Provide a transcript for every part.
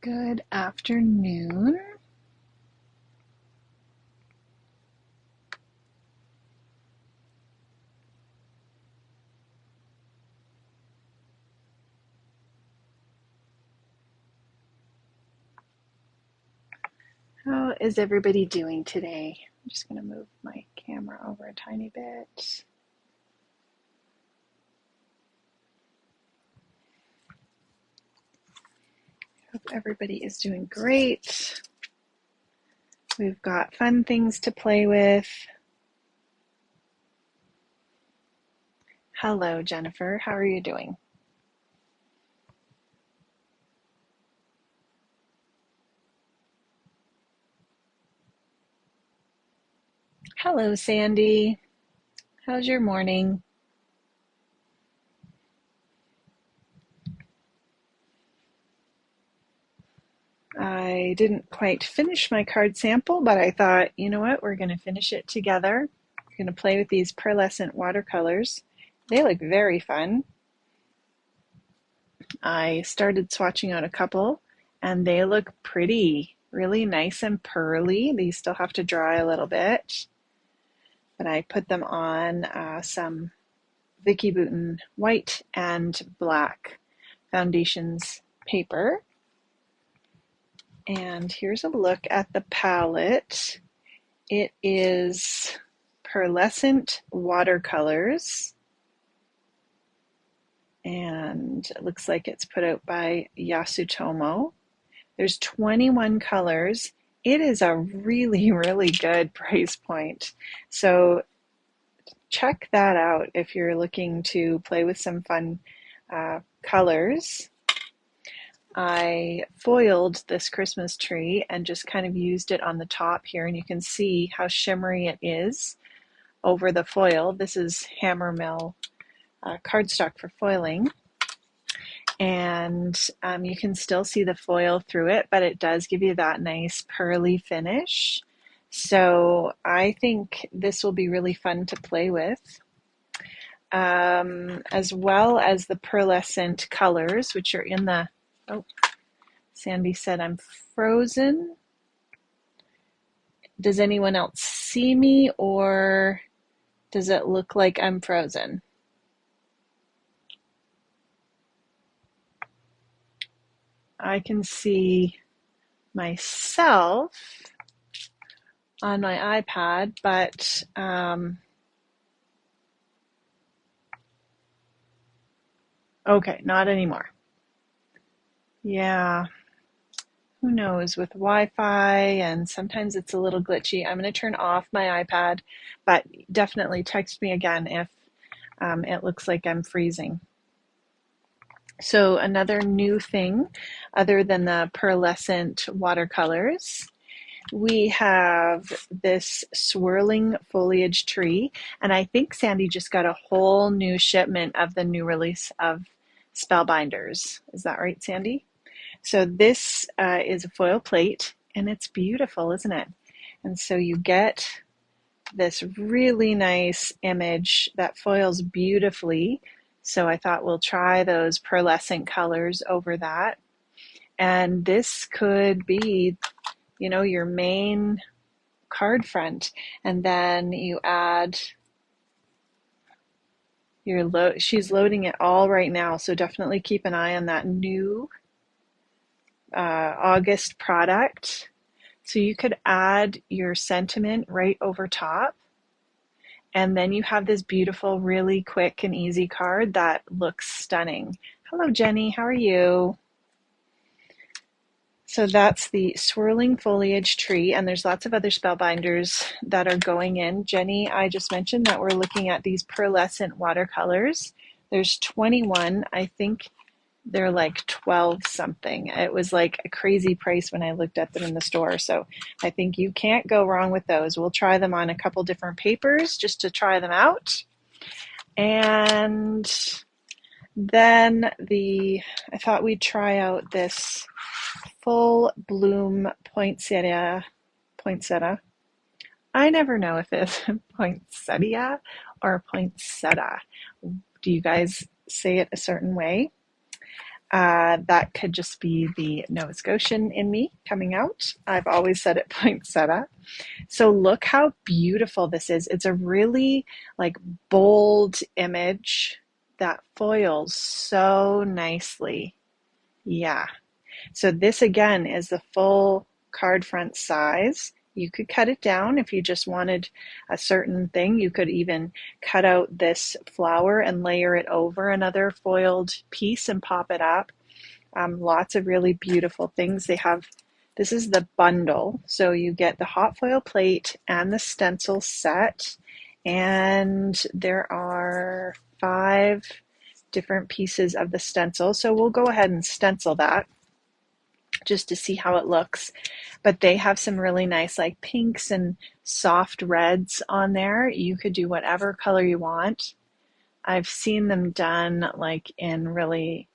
Good afternoon. How is everybody doing today? I'm just going to move my camera over a tiny bit. Hope everybody is doing great. We've got fun things to play with. Hello, Jennifer. How are you doing? Hello, Sandy. How's your morning? I didn't quite finish my card sample, but I thought, you know what, we're going to finish it together. We're going to play with these pearlescent watercolors. They look very fun. I started swatching out a couple and they look pretty, really nice and pearly. These still have to dry a little bit, but I put them on some Vicki Boutin white and black foundations paper. And here's a look at the palette. It is pearlescent watercolors, and it looks like it's put out by Yasutomo. There's 21 colors. It is a really, really good price point. So check that out if you're looking to play with some fun colors. I foiled this Christmas tree and just kind of used it on the top here, and you can see how shimmery it is over the foil. This is Hammermill cardstock for foiling. And you can still see the foil through it, but it does give you that nice pearly finish. So I think this will be really fun to play with, as well as the pearlescent colors, which are in the, oh, Sandy said I'm frozen. Does anyone else see me, or does it look like I'm frozen? I can see myself on my iPad, but okay, not anymore. Yeah, who knows with Wi-Fi, and sometimes it's a little glitchy. I'm going to turn off my iPad, but definitely text me again if it looks like I'm freezing. So another new thing, other than the pearlescent watercolors, we have this swirling foliage tree, and I think Sandy just got a whole new shipment of the new release of Spellbinders. Is that right, Sandy? So this is a foil plate, and it's beautiful, isn't it? And so you get this really nice image that foils beautifully. So I thought we'll try those pearlescent colors over that. And this could be, your main card front. And then you add she's loading it all right now. So definitely keep an eye on that new August product. So you could add your sentiment right over top. And then you have this beautiful, really quick and easy card that looks stunning. Hello, Jenny. How are you? So that's the swirling foliage tree, and there's lots of other spellbinders that are going in. Jenny, I just mentioned that we're looking at these pearlescent watercolors. There's 21. I think they're like 12 something. It was like a crazy price when I looked at them in the store. So I think you can't go wrong with those. We'll try them on a couple different papers just to try them out. And then I thought we'd try out this full bloom poinsettia. I never know if it's poinsettia or poinsettia. Do you guys say it a certain way? That could just be the Nova Scotian in me coming out. I've always said it poinsettia. So look how beautiful this is. It's a really like bold image that foils so nicely. Yeah. So this again is the full card front size. You could cut it down if you just wanted a certain thing. You could even cut out this flower and layer it over another foiled piece and pop it up. Lots of really beautiful things. They have, this is the bundle. So you get the hot foil plate and the stencil set. And there are 5 different pieces of the stencil. So we'll go ahead and stencil that just to see how it looks. But they have some really nice like pinks and soft reds on there. You could do whatever color you want. I've seen them done like in really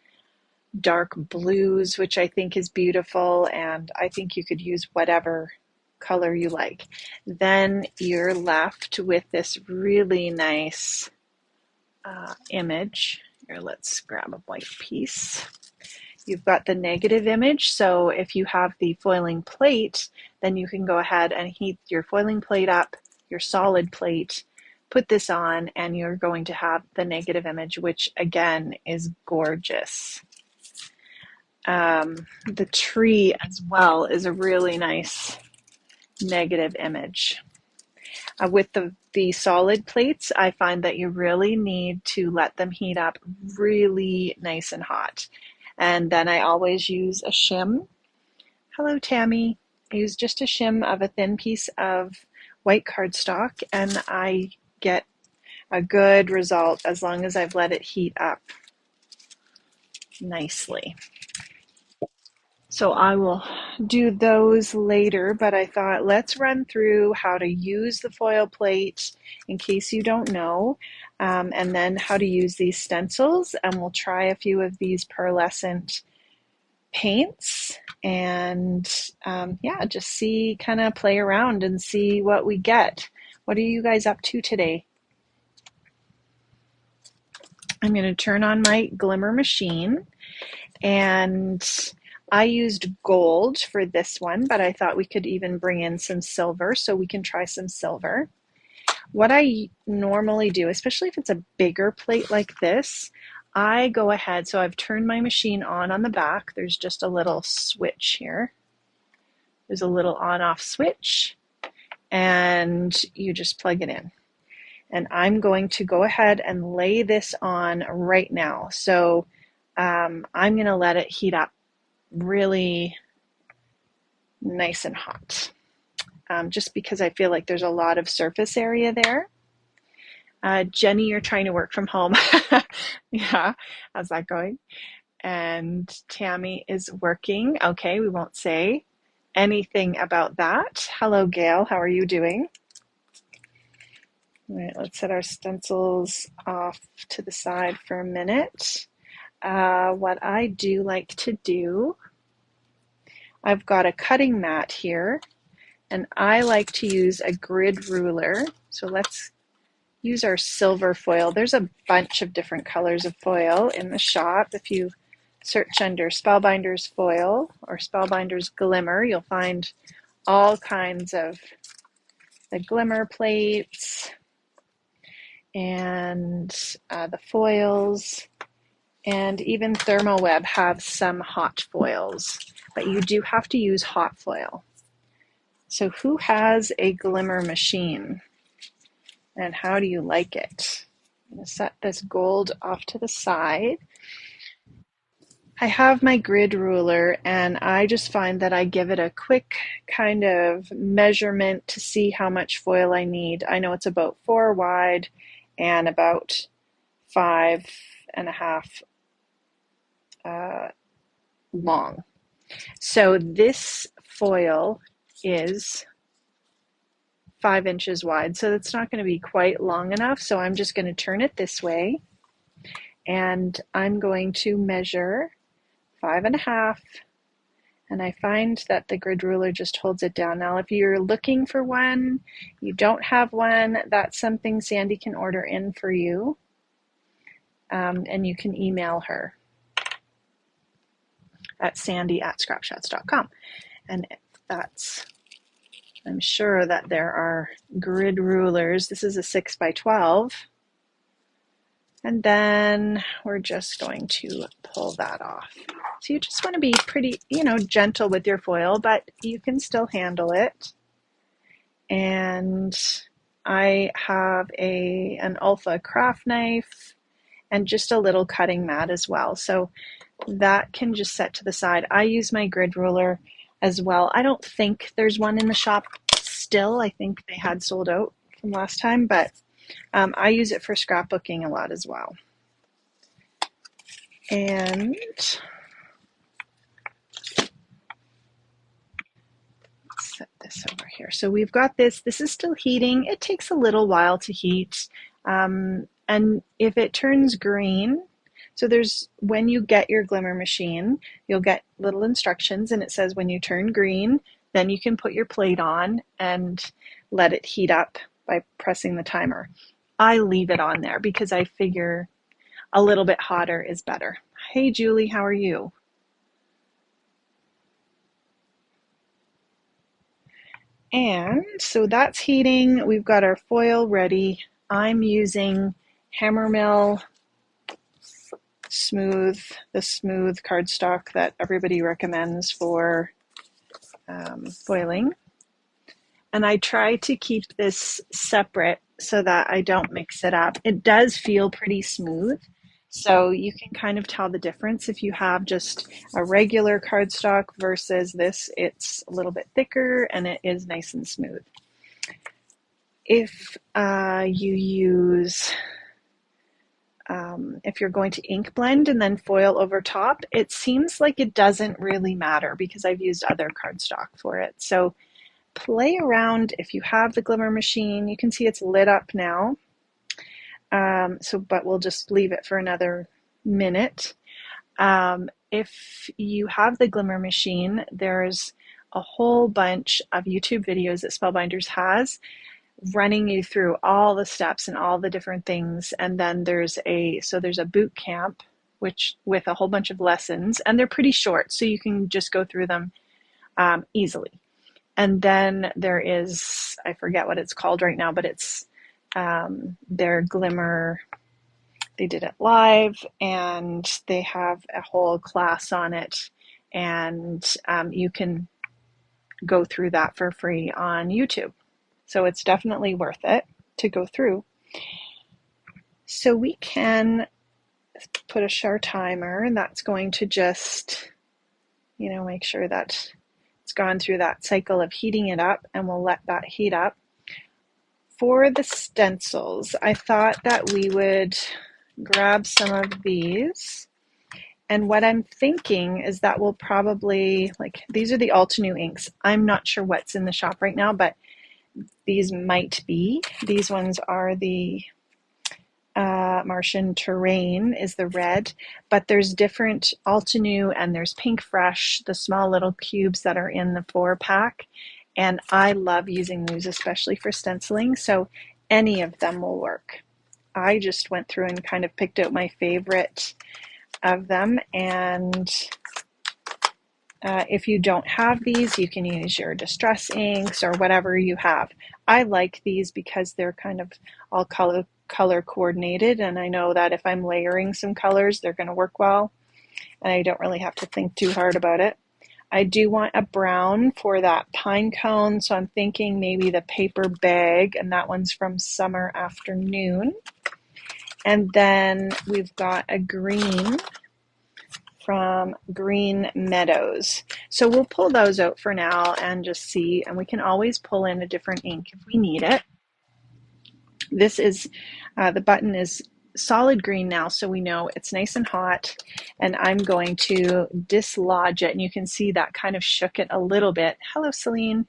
dark blues, which I think is beautiful, and I think you could use whatever color you like. Then you're left with this really nice image. Here, let's grab a white piece. You've got the negative image, so if you have the foiling plate, then you can go ahead and heat your foiling plate up, your solid plate, put this on, and you're going to have the negative image, which again is gorgeous. The tree as well is a really nice negative image. With the solid plates, I find that you really need to let them heat up really nice and hot. And then I always use a shim. Hello, Tammy. I use just a shim of a thin piece of white cardstock, and I get a good result as long as I've let it heat up nicely. So I will do those later, but I thought let's run through how to use the foil plate in case you don't know, and then how to use these stencils, and we'll try a few of these pearlescent paints and yeah, just see, kind of play around and see what we get. What are you guys up to today? I'm going to turn on my glimmer machine, and I used gold for this one, but I thought we could even bring in some silver, so we can try some silver. What I normally do, especially if it's a bigger plate like this, I go ahead, so I've turned my machine on the back. There's just a little switch here. There's a little on-off switch, and you just plug it in. And I'm going to go ahead and lay this on right now. So I'm going to let it heat up really nice and hot, just because I feel like there's a lot of surface area there. Jenny, you're trying to work from home. Yeah, how's that going? And Tammy is working. Okay, we won't say anything about that. Hello, Gail. How are you doing? All right, let's set our stencils off to the side for a minute. What I do like to do, I've got a cutting mat here, and I like to use a grid ruler. So let's use our silver foil. There's a bunch of different colors of foil in the shop. If you search under Spellbinders foil or Spellbinders glimmer, you'll find all kinds of the glimmer plates and the foils, and even Thermoweb have some hot foils, but you do have to use hot foil. So who has a glimmer machine, and how do you like it? I'm going to set this gold off to the side. I have my grid ruler, and I just find that I give it a quick kind of measurement to see how much foil I need. I know it's about 4 wide and about 5.5 long. So this foil is 5 inches wide, so it's not going to be quite long enough. So I'm just going to turn it this way, and I'm going to measure 5.5, and I find that the grid ruler just holds it down. Now, if you're looking for one, you don't have one, that's something Sandy can order in for you, and you can email her. at sandy@scrapshots.com. And that's, I'm sure that there are grid rulers. This is a 6x12. And then we're just going to pull that off. So you just want to be pretty, gentle with your foil, but you can still handle it. And I have an Alpha craft knife and just a little cutting mat as well. So that can just set to the side. I use my grid ruler as well. I don't think there's one in the shop still. I think they had sold out from last time, but I use it for scrapbooking a lot as well. And set this over here. So we've got this. This is still heating. It takes a little while to heat. And if it turns green, so when you get your glimmer machine, you'll get little instructions, and it says when you turn green, then you can put your plate on and let it heat up by pressing the timer. I leave it on there because I figure a little bit hotter is better. Hey, Julie, how are you? And so that's heating. We've got our foil ready. I'm using Hammermill the smooth cardstock that everybody recommends for foiling. And I try to keep this separate so that I don't mix it up. It does feel pretty smooth, so you can kind of tell the difference if you have just a regular cardstock versus this. It's a little bit thicker and it is nice and smooth. If you use if you're going to ink blend and then foil over top, it seems like it doesn't really matter because I've used other cardstock for it. So play around if you have the glimmer machine. You can see it's lit up now. But we'll just leave it for another minute. If you have the glimmer machine, there's a whole bunch of YouTube videos that Spellbinders has running you through all the steps and all the different things. And then there's a boot camp, which with a whole bunch of lessons, and they're pretty short, so you can just go through them easily. And then there is, I forget what it's called right now, but it's their glimmer. They did it live, and they have a whole class on it, and you can go through that for free on YouTube. So it's definitely worth it to go through. So we can put a Char timer, and that's going to just, make sure that it's gone through that cycle of heating it up, and we'll let that heat up. For the stencils, I thought that we would grab some of these. And what I'm thinking is that we'll probably, these are the Altenew inks. I'm not sure what's in the shop right now, but these might be. These ones are the Martian Terrain is the red, but there's different Altenew and there's Pink Fresh, the small little cubes that are in the 4-pack. And I love using those, especially for stenciling. So any of them will work. I just went through and kind of picked out my favorite of them. And if you don't have these, you can use your distress inks or whatever you have. I like these because they're kind of all color coordinated, and I know that if I'm layering some colors, they're going to work well, and I don't really have to think too hard about it. I do want a brown for that pine cone, so I'm thinking maybe the paper bag, and that one's from Summer Afternoon. And then we've got a green from Green Meadows. So we'll pull those out for now and just see, and we can always pull in a different ink if we need it. This is, the button is solid green now, so we know it's nice and hot, and I'm going to dislodge it, and you can see that kind of shook it a little bit. Hello, Celine.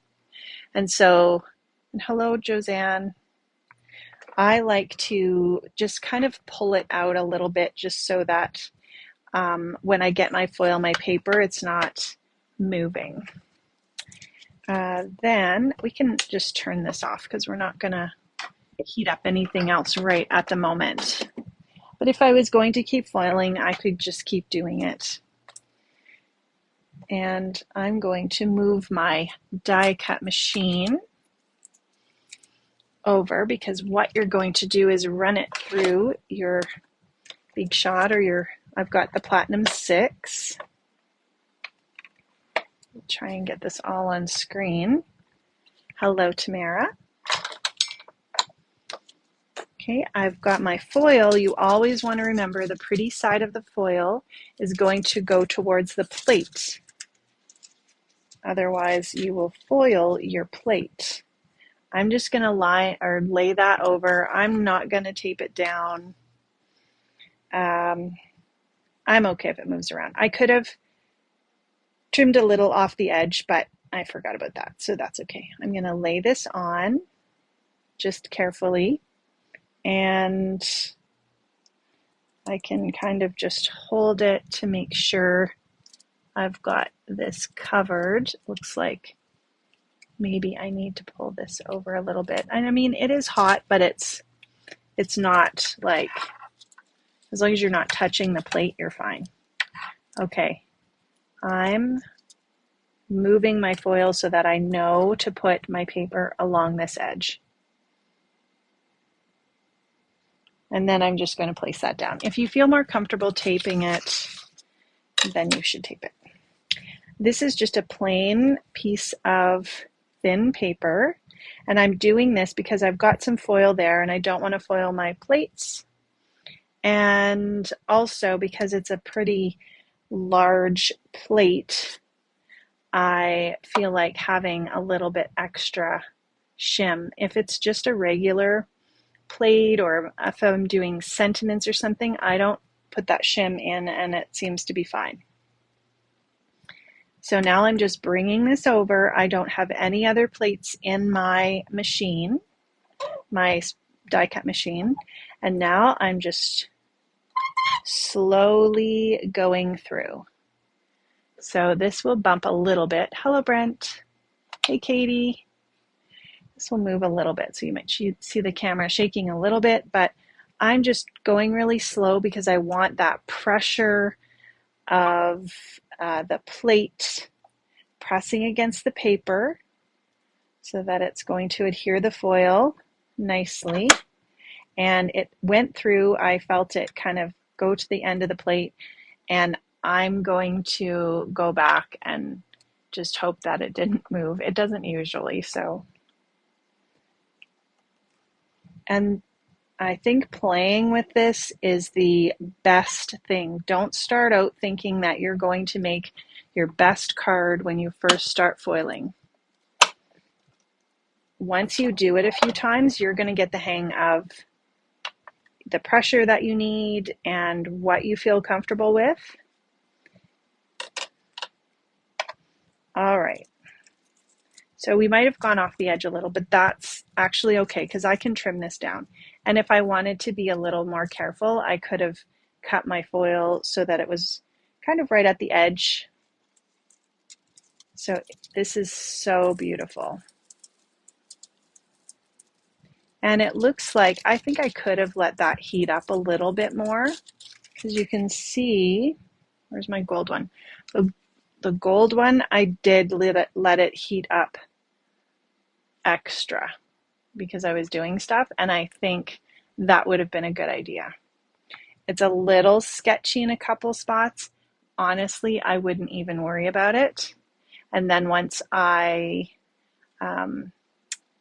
And hello, Josanne. I like to just kind of pull it out a little bit just so that when I get my foil, my paper, it's not moving. Then we can just turn this off because we're not going to heat up anything else right at the moment. But if I was going to keep foiling, I could just keep doing it. And I'm going to move my die cut machine over, because what you're going to do is run it through your Big Shot or your, I've got the Platinum 6. I'll try and get this all on screen. Hello, Tamara. Okay, I've got my foil. You always want to remember the pretty side of the foil is going to go towards the plate. Otherwise, you will foil your plate. I'm just going to lay that over. I'm not going to tape it down. I'm okay if it moves around. I could have trimmed a little off the edge, but I forgot about that, so that's okay. I'm going to lay this on just carefully, and I can kind of just hold it to make sure I've got this covered. Looks like maybe I need to pull this over a little bit. And I mean, it is hot, but it's not like, as long as you're not touching the plate, you're fine. Okay, I'm moving my foil so that I know to put my paper along this edge. And then I'm just going to place that down. If you feel more comfortable taping it, then you should tape it. This is just a plain piece of thin paper, and I'm doing this because I've got some foil there and I don't want to foil my plates, and also because it's a pretty large plate, I feel like having a little bit extra shim. If it's just a regular plate, or if I'm doing sentiments or something, I don't put that shim in and it seems to be fine. So now I'm just bringing this over. I don't have any other plates in my machine, my die cut machine, and now I'm just slowly going through. So this will bump a little bit. Hello, Brent. Hey, Katie. This will move a little bit, so you might see the camera shaking a little bit, but I'm just going really slow because I want that pressure of the plate pressing against the paper so that it's going to adhere the foil nicely. And it went through, I felt it kind of go to the end of the plate, and I'm going to go back and just hope that it didn't move. It doesn't usually, so. And I think playing with this is the best thing. Don't start out thinking that you're going to make your best card when you first start foiling. Once you do it a few times, you're going to get the hang of the pressure that you need and what you feel comfortable with. All right. So we might have gone off the edge a little, but that's actually okay because I can trim this down. And if I wanted to be a little more careful, I could have cut my foil so that it was kind of right at the edge. So this is so beautiful. And it looks like, I think I could have let that heat up a little bit more, because you can see, where's my gold one? The gold one, I did let it heat up extra because I was doing stuff, and I think that would have been a good idea. It's a little sketchy in a couple spots. Honestly, I wouldn't even worry about it. And then once I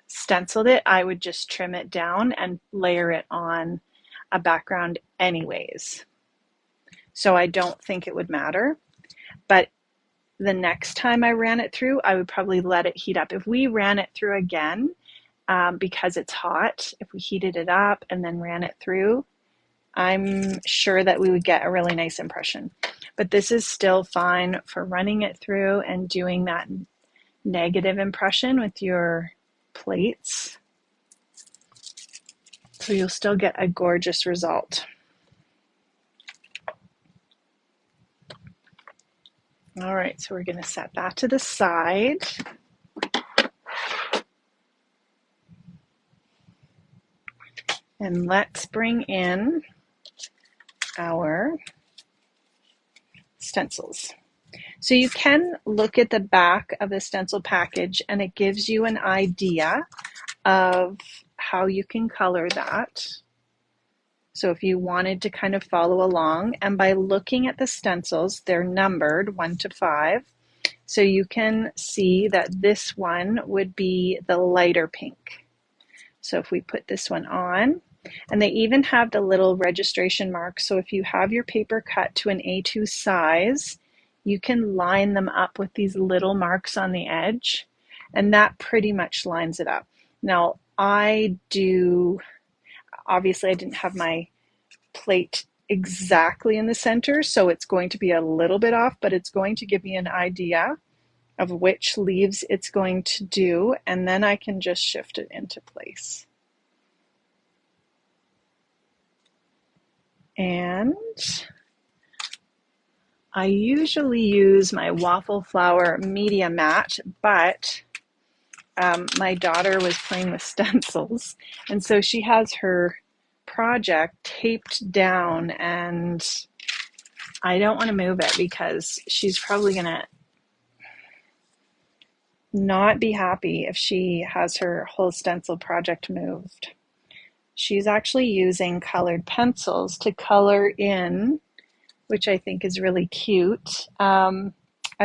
stenciled it, I would just trim it down and layer it on a background anyways. So I don't think it would matter. But the next time I ran it through, I would probably let it heat up. If we ran it through again, because it's hot, if we heated it up and then ran it through, I'm sure that we would get a really nice impression. But this is still fine for running it through and doing that negative impression with your plates. So you'll still get a gorgeous result. All right, so we're going to set that to the side. And let's bring in our stencils. So you can look at the back of the stencil package and it gives you an idea of how you can color that. So if you wanted to kind of follow along, and by looking at the stencils, they're numbered 1 to 5. So you can see that this one would be the lighter pink. So if we put this one on, and they even have the little registration mark. So if you have your paper cut to an A2 size, you can line them up with these little marks on the edge, and that pretty much lines it up. Now, obviously I didn't have my plate exactly in the center, so it's going to be a little bit off, but it's going to give me an idea of which leaves it's going to do, and then I can just shift it into place. And I usually use my waffle flower media mat, but my daughter was playing with stencils, and so she has her project taped down, and I don't want to move it because she's probably going to not be happy if she has her whole stencil project moved. She's actually using colored pencils to color in, which I think is really cute, a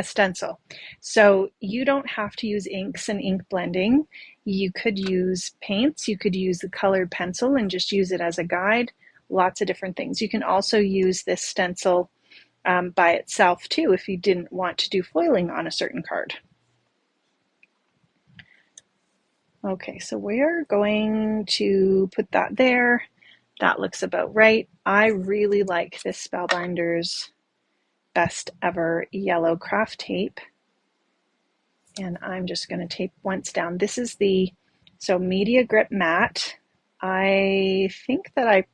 stencil. So you don't have to use inks and ink blending. You could use paints, you could use the colored pencil and just use it as a guide. Lots of different things. You can also use this stencil by itself too if you didn't want to do foiling on a certain card. Okay, so we're going to put that there. That looks about right. I really like this Spellbinders Best Ever Yellow Craft Tape. And I'm just going to tape once down. This is the Media Grip Matte. I think that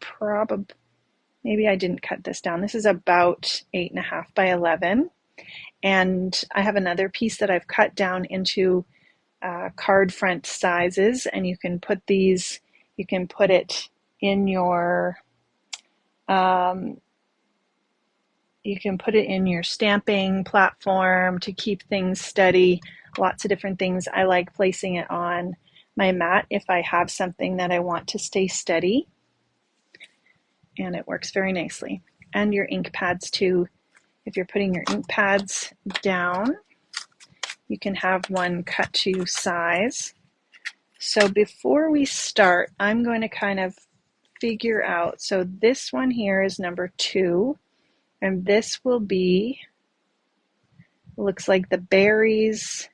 maybe I didn't cut this down. This is about 8.5 by 11. And I have another piece that I've cut down into card front sizes, and you can put it in your stamping platform to keep things steady. Lots of different things. I like placing it on my mat if I have something that I want to stay steady, and it works very nicely. And your ink pads too. If you're putting your ink pads down, you can have one cut to size. So before we start, I'm going to kind of figure out, so this one here is number 2, and this will be, looks like the berries,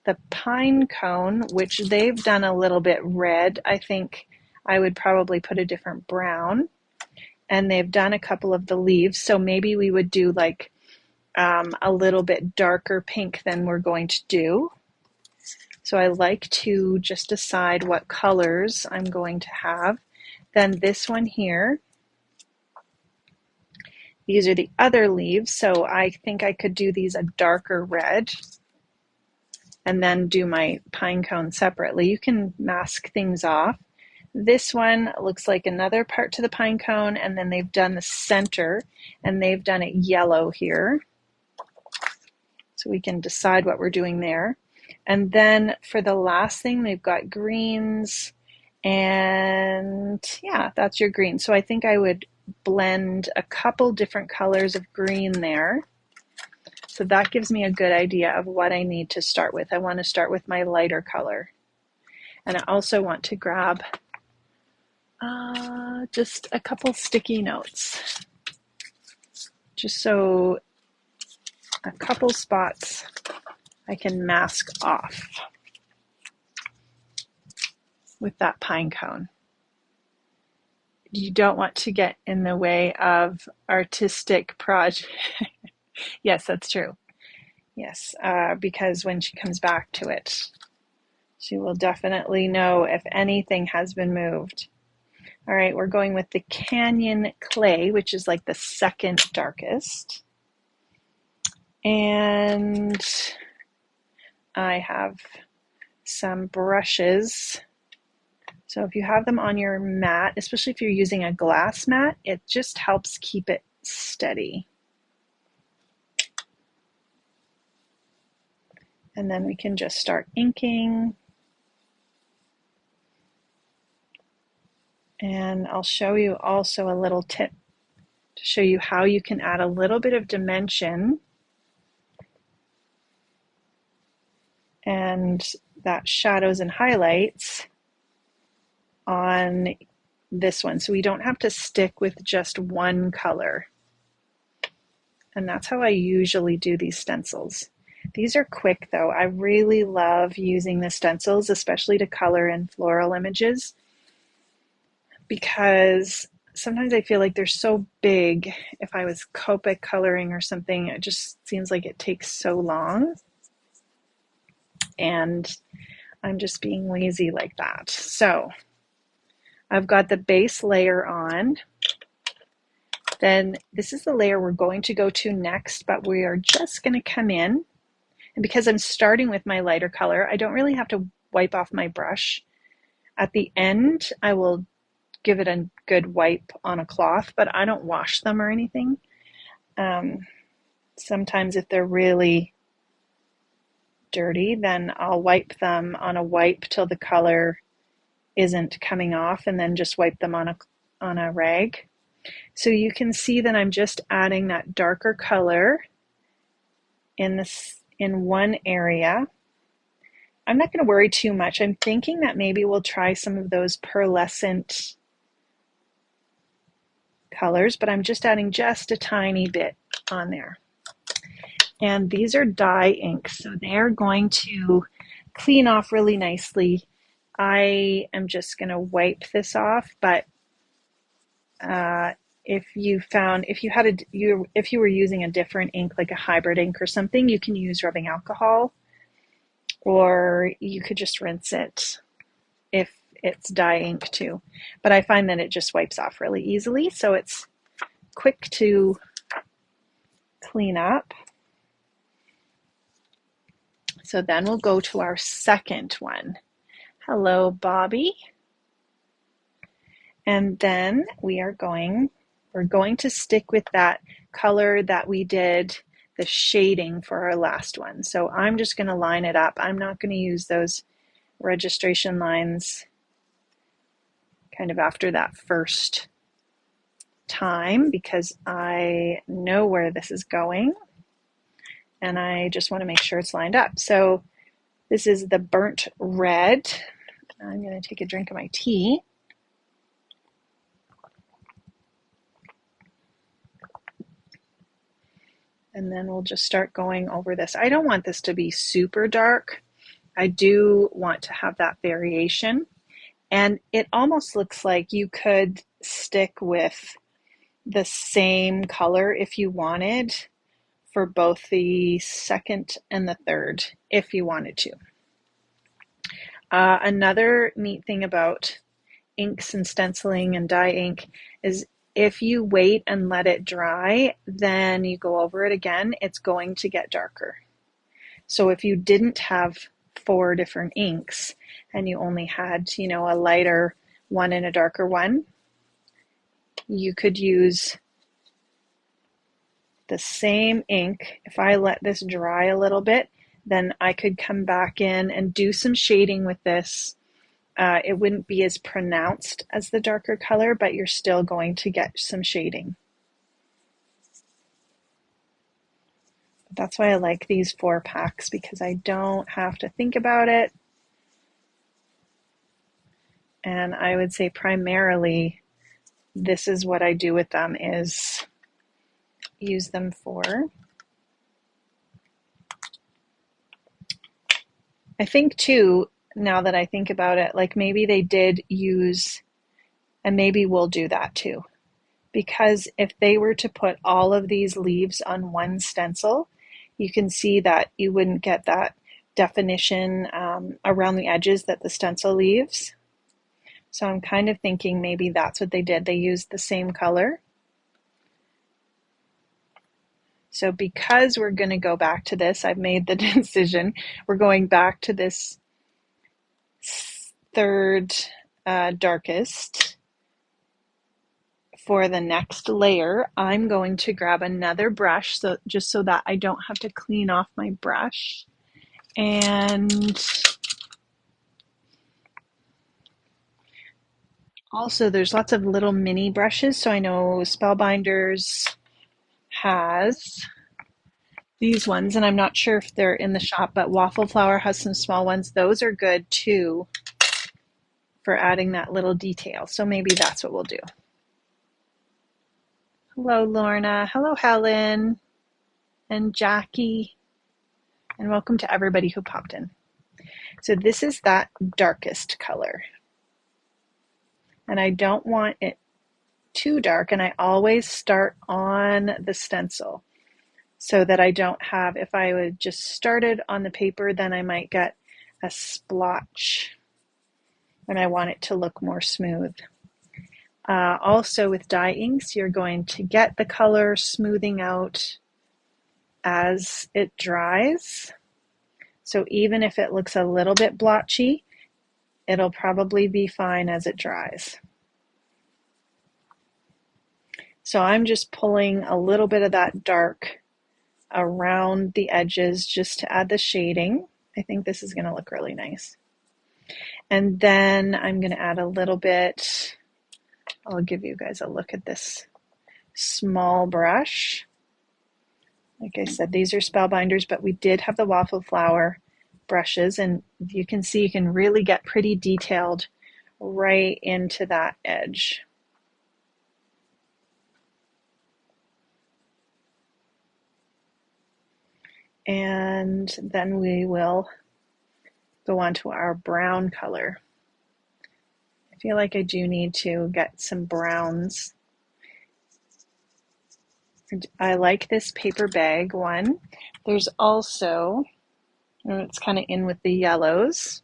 the pine cone, which they've done a little bit red. I think I would probably put a different brown, and they've done a couple of the leaves, so maybe we would do like a little bit darker pink than we're going to do. So I like to just decide what colors I'm going to have. Then this one here, these are the other leaves, so I think I could do these a darker red and then do my pine cone separately. You can mask things off. This one looks like another part to the pine cone, and then they've done the center, and they've done it yellow here. So we can decide what we're doing there. And then for the last thing, they've got greens, and yeah, that's your green. So I think I would blend a couple different colors of green there. So that gives me a good idea of what I need to start with. I want to start with my lighter color. And I also want to grab just a couple sticky notes, just so a couple spots I can mask off with that pine cone. You don't want to get in the way of artistic project. Yes, that's true. Yes, because when she comes back to it, she will definitely know if anything has been moved. All right, we're going with the Canyon Clay, which is like the second darkest. And I have some brushes. So if you have them on your mat, especially if you're using a glass mat, it just helps keep it steady. And then we can just start inking. And I'll show you also a little tip to show you how you can add a little bit of dimension and that shadows and highlights on this one. So we don't have to stick with just one color. And that's how I usually do these stencils. These are quick though. I really love using the stencils, especially to color in floral images, because sometimes I feel like they're so big. If I was Copic coloring or something, it just seems like it takes so long. And I'm just being lazy like that. So I've got the base layer on. Then this is the layer we're going to go to next, but we are just going to come in. And because I'm starting with my lighter color, I don't really have to wipe off my brush. At the end, I will give it a good wipe on a cloth, but I don't wash them or anything. Sometimes if they're really dirty, then I'll wipe them on a wipe till the color isn't coming off, and then just wipe them on a rag. So you can see that I'm just adding that darker color in one area. I'm not going to worry too much. I'm thinking that maybe we'll try some of those pearlescent colors, but I'm just adding just a tiny bit on there. And these are dye inks, so they're going to clean off really nicely. I am just going to wipe this off, but if you were using a different ink, like a hybrid ink or something, you can use rubbing alcohol, or you could just rinse it if it's dye ink too. But I find that it just wipes off really easily, so it's quick to clean up. So then we'll go to our second one. Hello, Bobby. And then we're going to stick with that color that we did the shading for our last one. So I'm just going to line it up. I'm not going to use those registration lines kind of after that first time, because I know where this is going and I just want to make sure it's lined up. So this is the burnt red. I'm going to take a drink of my tea. And then we'll just start going over this. I don't want this to be super dark. I do want to have that variation. And it almost looks like you could stick with the same color if you wanted for both the second and the third, if you wanted to. Another neat thing about inks and stenciling and dye ink is if you wait and let it dry, then you go over it again, it's going to get darker. So if you didn't have 4 different inks and you only had, a lighter one and a darker one, you could use the same ink. If I let this dry a little bit, then I could come back in and do some shading with this. It wouldn't be as pronounced as the darker color, but you're still going to get some shading. That's why I like these 4 packs, because I don't have to think about it. And I would say primarily this is what I do with them, is use them for, I think too, now that I think about it, like maybe they did use, and maybe we'll do that too, because if they were to put all of these leaves on one stencil, you can see that you wouldn't get that definition around the edges that the stencil leaves. So I'm kind of thinking maybe that's what they did. They used the same color. So because we're going to go back to this, I've made the decision, we're going back to this third darkest. For the next layer, I'm going to grab another brush, so just so that I don't have to clean off my brush. And also there's lots of little mini brushes. So I know Spellbinders has these ones, and I'm not sure if they're in the shop, but Waffle Flower has some small ones. Those are good too for adding that little detail. So maybe that's what we'll do. Hello, Lorna. Hello, Helen and Jackie. And welcome to everybody who popped in. So this is that darkest color. And I don't want it too dark, and I always start on the stencil so that I don't have, if I would just started on the paper, then I might get a splotch and I want it to look more smooth. Also with dye inks, you're going to get the color smoothing out as it dries. So even if it looks a little bit blotchy, it'll probably be fine as it dries. So I'm just pulling a little bit of that dark around the edges just to add the shading. I think this is going to look really nice. And then I'm going to add a little bit, I'll give you guys a look at this small brush. Like I said, these are Spellbinders, but we did have the Waffle Flower brushes, and you can see you can really get pretty detailed right into that edge. And then we will go on to our brown color. I feel like I do need to get some browns. I like this paper bag one. There's also, it's kind of in with the yellows.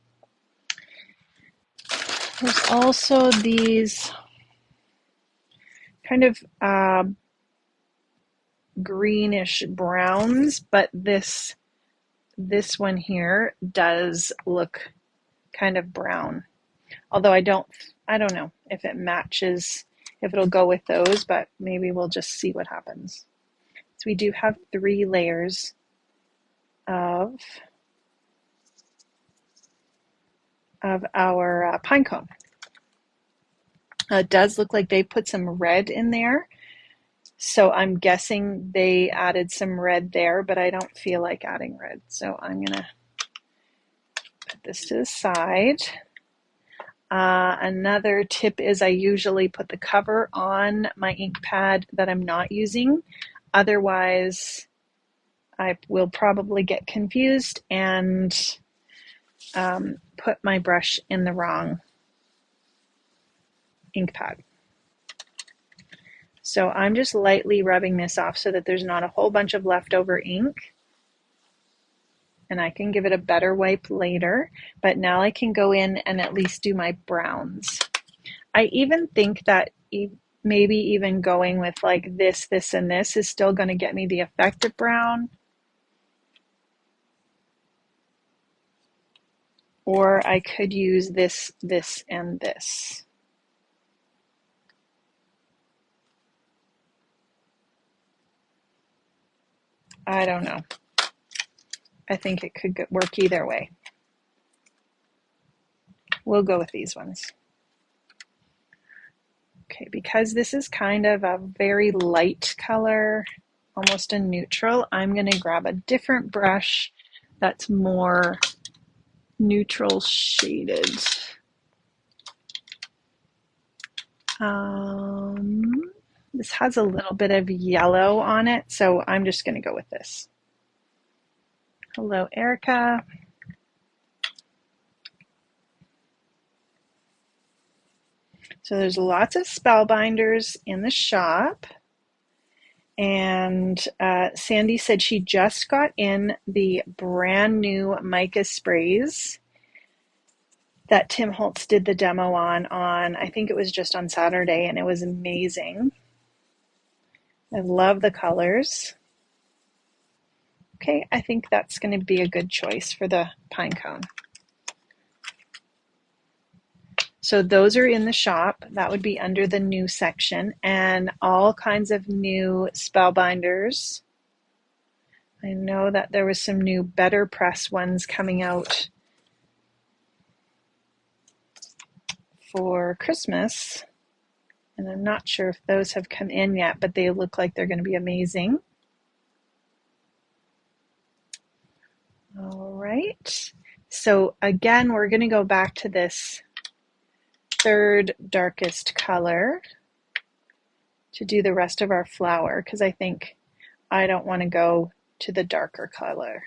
There's also these kind of greenish browns, but this one here does look kind of brown. Although I don't know if it matches, if it'll go with those, but maybe we'll just see what happens. So we do have 3 layers of our pine cone. It does look like they put some red in there. So I'm guessing they added some red there, but I don't feel like adding red. So I'm going to put this to the side. Another tip is I usually put the cover on my ink pad that I'm not using. Otherwise, I will probably get confused and put my brush in the wrong ink pad. So I'm just lightly rubbing this off so that there's not a whole bunch of leftover ink. And I can give it a better wipe later, but now I can go in and at least do my browns. I even think that maybe even going with like this, and this is still going to get me the effect of brown. Or I could use this, and this. I don't know. I think it could work either way. We'll go with these ones. Okay, because this is kind of a very light color, almost a neutral, I'm going to grab a different brush that's more neutral shaded. This has a little bit of yellow on it, so I'm just going to go with this. Hello, Erica. So there's lots of Spellbinders in the shop. And Sandy said she just got in the brand new mica sprays that Tim Holtz did the demo on, I think it was just on Saturday, and it was amazing. I love the colors. Okay, I think that's going to be a good choice for the pine cone. So those are in the shop. That would be under the new section, and all kinds of new Spellbinders. I know that there was some new Better Press ones coming out for Christmas, and I'm not sure if those have come in yet, but they look like they're going to be amazing. All right, so again, we're going to go back to this third darkest color to do the rest of our flower, because I think I don't want to go to the darker color.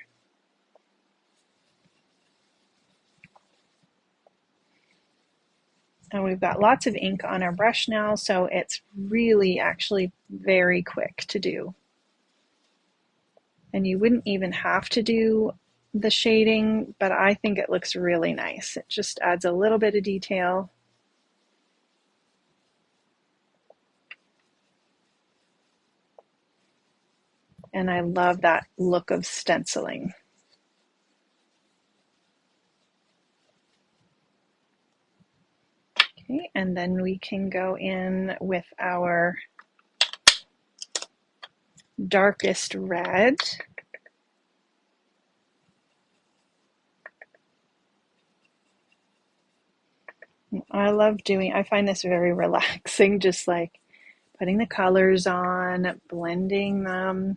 And we've got lots of ink on our brush now, so it's really actually very quick to do. And you wouldn't even have to do the shading, but I think it looks really nice. It just adds a little bit of detail. And I love that look of stenciling. Okay, and then we can go in with our darkest red. I find this very relaxing, just like putting the colors on, blending them,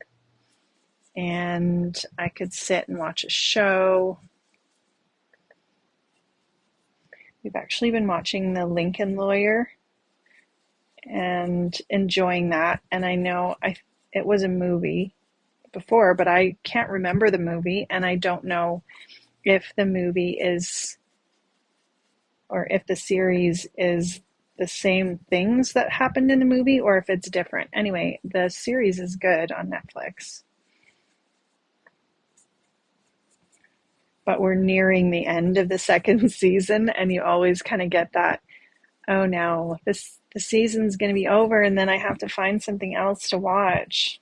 and I could sit and watch a show. We've actually been watching The Lincoln Lawyer and enjoying that. And I know it was a movie before, but I can't remember the movie, and I don't know if the movie is, or if the series is the same things that happened in the movie, or if it's different. Anyway, the series is good on Netflix. But we're nearing the end of the second season, and you always kind of get that, oh no, the season's going to be over, and then I have to find something else to watch.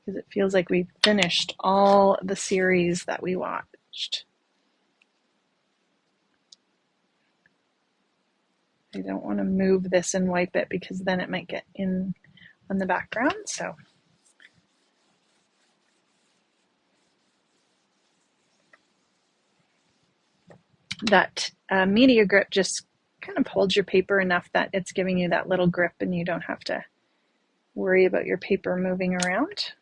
Because it feels like we've finished all the series that we watched. I don't want to move this and wipe it because then it might get in on the background. So that media grip just kind of holds your paper enough that it's giving you that little grip and you don't have to worry about your paper moving around.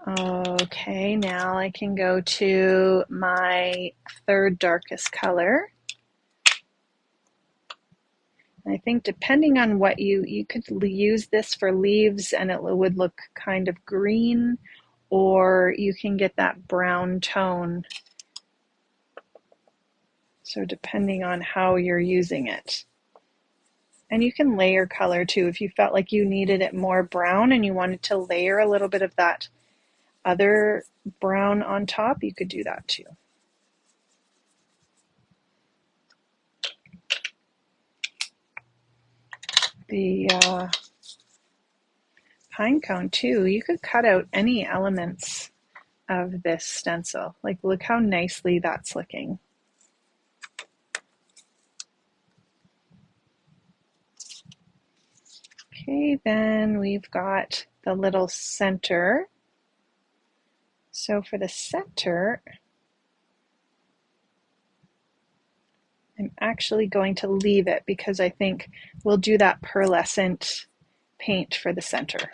Okay, now I can go to my third darkest color. I think depending on what you could use this for leaves and it would look kind of green, or you can get that brown tone. So depending on how you're using it. And you can layer color too. If you felt like you needed it more brown and you wanted to layer a little bit of that other brown on top, you could do that too. The pine cone too, you could cut out any elements of this stencil. Like, look how nicely that's looking. Okay, then we've got the little center. So for the center, I'm actually going to leave it because I think we'll do that pearlescent paint for the center.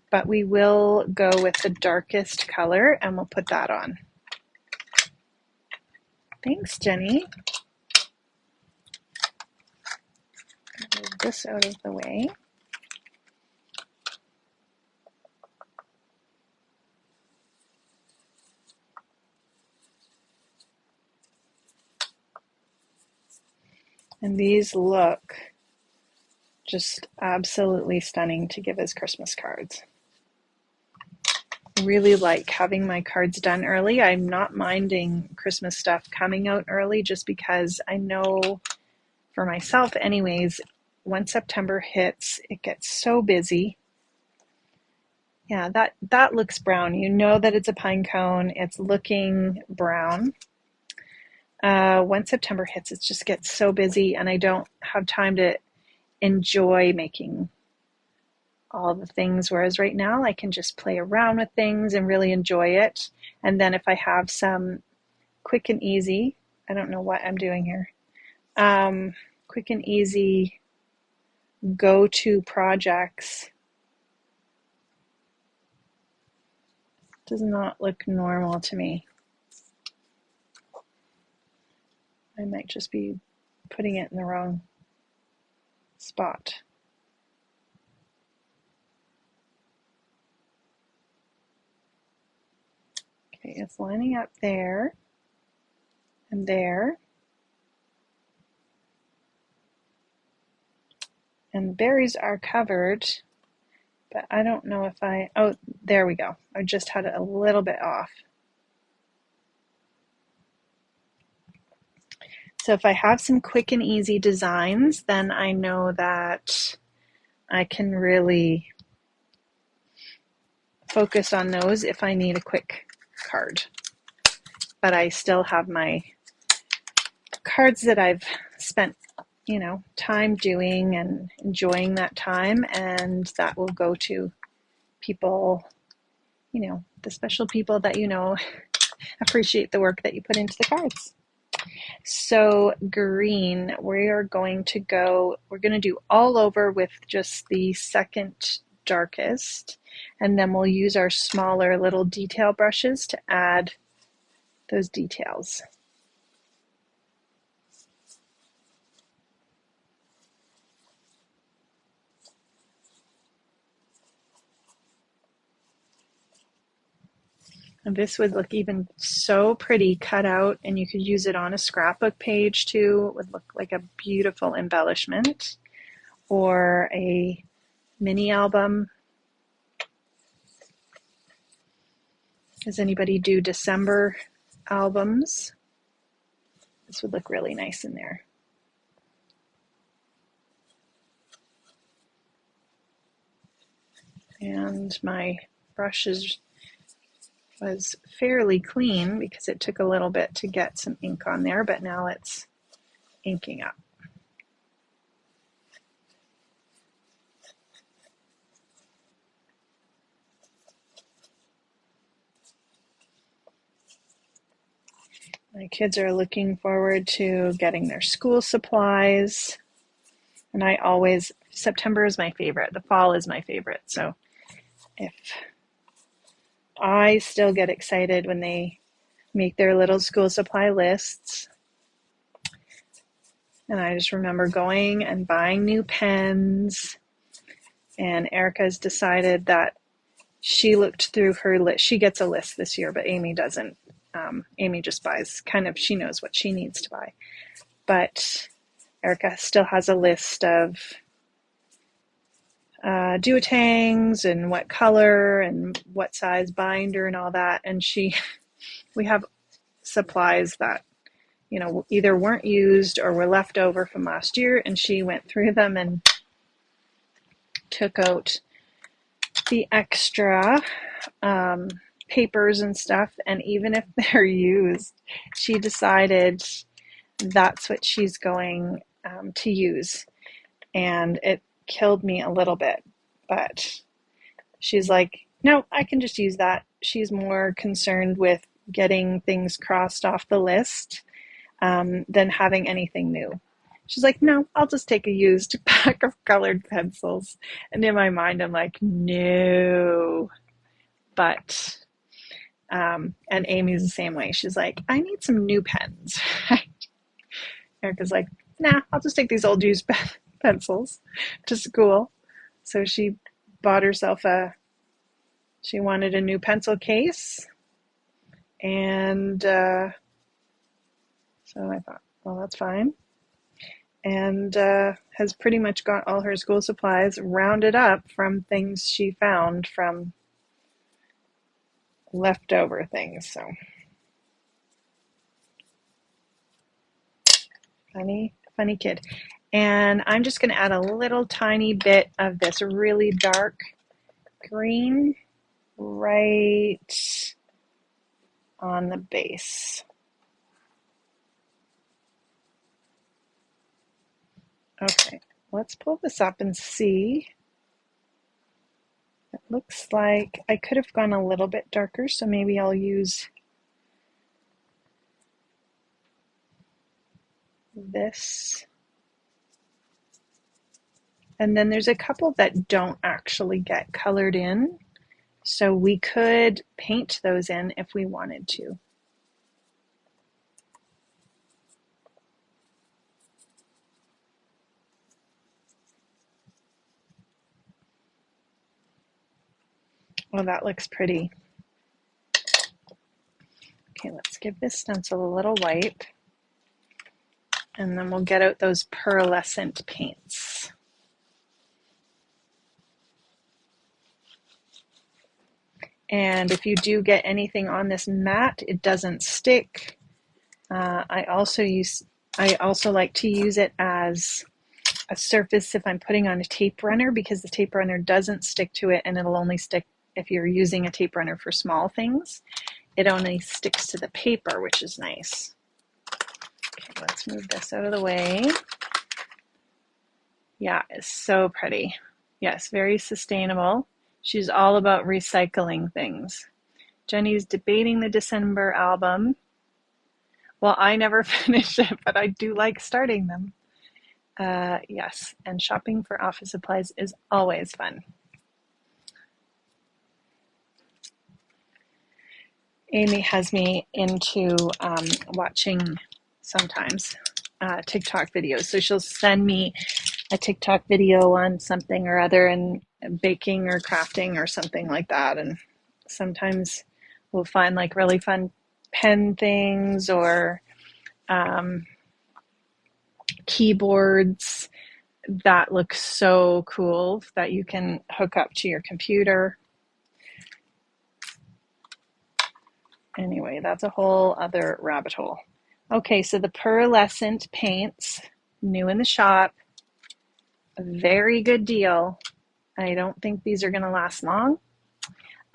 But we will go with the darkest color and we'll put that on. Thanks, Jenny. Move this out of the way. And these look just absolutely stunning to give as Christmas cards. I really like having my cards done early. I'm not minding Christmas stuff coming out early just because I know for myself anyways, when September hits, it gets so busy. Yeah, that looks brown. You know that it's a pine cone. It's looking brown. Once September hits, it just gets so busy and I don't have time to enjoy making all the things. Whereas right now I can just play around with things and really enjoy it. And then if I have some quick and easy, I don't know what I'm doing here, quick and easy go-to projects, does not look normal to me. I might just be putting it in the wrong spot. Okay, it's lining up there and there. And the berries are covered, but I don't know if oh, there we go. I just had it a little bit off. So if I have some quick and easy designs, then I know that I can really focus on those if I need a quick card. But I still have my cards that I've spent, time doing and enjoying that time, and that will go to people, the special people that appreciate the work that you put into the cards. So green, we're going to do all over with just the second darkest, and then we'll use our smaller little detail brushes to add those details. And this would look even so pretty cut out, and you could use it on a scrapbook page too. It would look like a beautiful embellishment, or a mini album. Does anybody do December albums? This would look really nice in there. And my brush was fairly clean because it took a little bit to get some ink on there, but now it's inking up. My kids are looking forward to getting their school supplies, and September is my favorite. The fall is my favorite. So if I still get excited when they make their little school supply lists. And I just remember going and buying new pens. And Erica's decided that she looked through her list. She gets a list this year, but Amy doesn't. Amy just buys she knows what she needs to buy. But Erica still has a list of duotangs and what color and what size binder and all that. And we have supplies that, either weren't used or were left over from last year. And she went through them and took out the extra papers and stuff. And even if they're used, she decided that's what she's going to use. And it killed me a little bit, but she's like, no, I can just use that. She's more concerned with getting things crossed off the list than having anything new. She's like, no, I'll just take a used pack of colored pencils. And in my mind, I'm like, no. But, and Amy's the same way. She's like, I need some new pens. Erica's like, nah, I'll just take these old used pencils to school. So she bought herself she wanted a new pencil case. And so I thought, well, that's fine. And has pretty much got all her school supplies rounded up from things she found from leftover things. So funny kid. And I'm just going to add a little tiny bit of this really dark green right on the base. Okay, let's pull this up and see. It looks like I could have gone a little bit darker, so maybe I'll use this. And then there's a couple that don't actually get colored in, so we could paint those in if we wanted to. Oh, that looks pretty. Okay, let's give this stencil a little wipe, and then we'll get out those pearlescent paints. And if you do get anything on this mat, it doesn't stick. I also like to use it as a surface if I'm putting on a tape runner, because the tape runner doesn't stick to it, and it'll only stick if you're using a tape runner for small things. It only sticks to the paper, which is nice. Okay, let's move this out of the way. Yeah, it's so pretty. Yes, very sustainable. She's all about recycling things. Jenny's debating the December album. Well, I never finished it, but I do like starting them. Yes, and shopping for office supplies is always fun. Amy has me into watching sometimes TikTok videos. So she'll send me a TikTok video on something or other, and baking or crafting or something like that. And sometimes we'll find like really fun pen things or keyboards that look so cool that you can hook up to your computer. Anyway, that's a whole other rabbit hole. Okay, so the pearlescent paints, new in the shop, a very good deal. I don't think these are going to last long.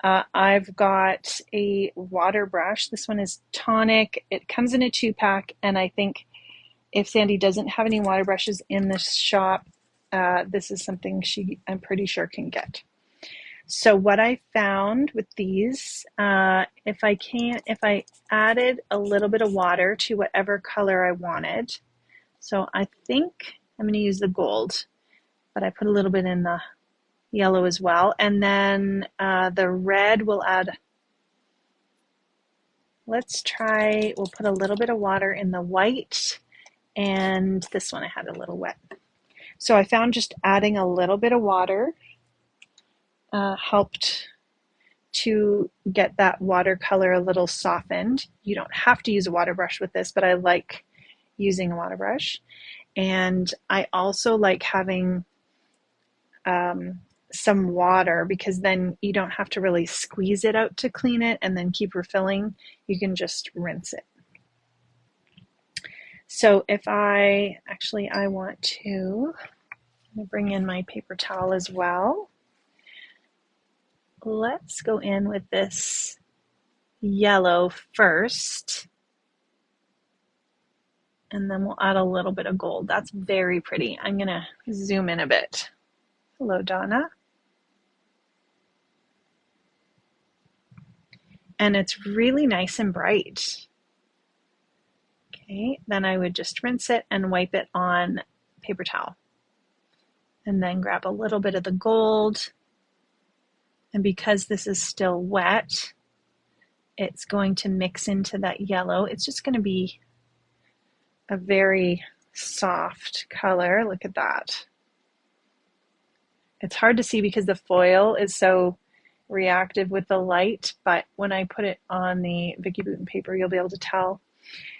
I've got a water brush. This one is tonic. It comes in a 2-pack, and I think if Sandy doesn't have any water brushes in the shop, this is something I'm pretty sure can get. So what I found with these, if I added a little bit of water to whatever color I wanted. So I think I'm going to use the gold, but I put a little bit in the yellow as well. And then the red will add, we'll put a little bit of water in the white, and this one I had a little wet. So I found just adding a little bit of water helped to get that watercolor a little softened. You don't have to use a water brush with this, but I like using a water brush. And I also like having some water, because then you don't have to really squeeze it out to clean it and then keep refilling. You can just rinse it. So if I want to bring in my paper towel as well. Let's go in with this yellow first, and then we'll add a little bit of gold. That's very pretty. I'm going to zoom in a bit. Hello, Donna. And it's really nice and bright. Okay, then I would just rinse it and wipe it on paper towel. And then grab a little bit of the gold. And because this is still wet, it's going to mix into that yellow. It's just going to be a very soft color. Look at that. It's hard to see because the foil is so reactive with the light, but when I put it on the Vicki Boutin paper, you'll be able to tell.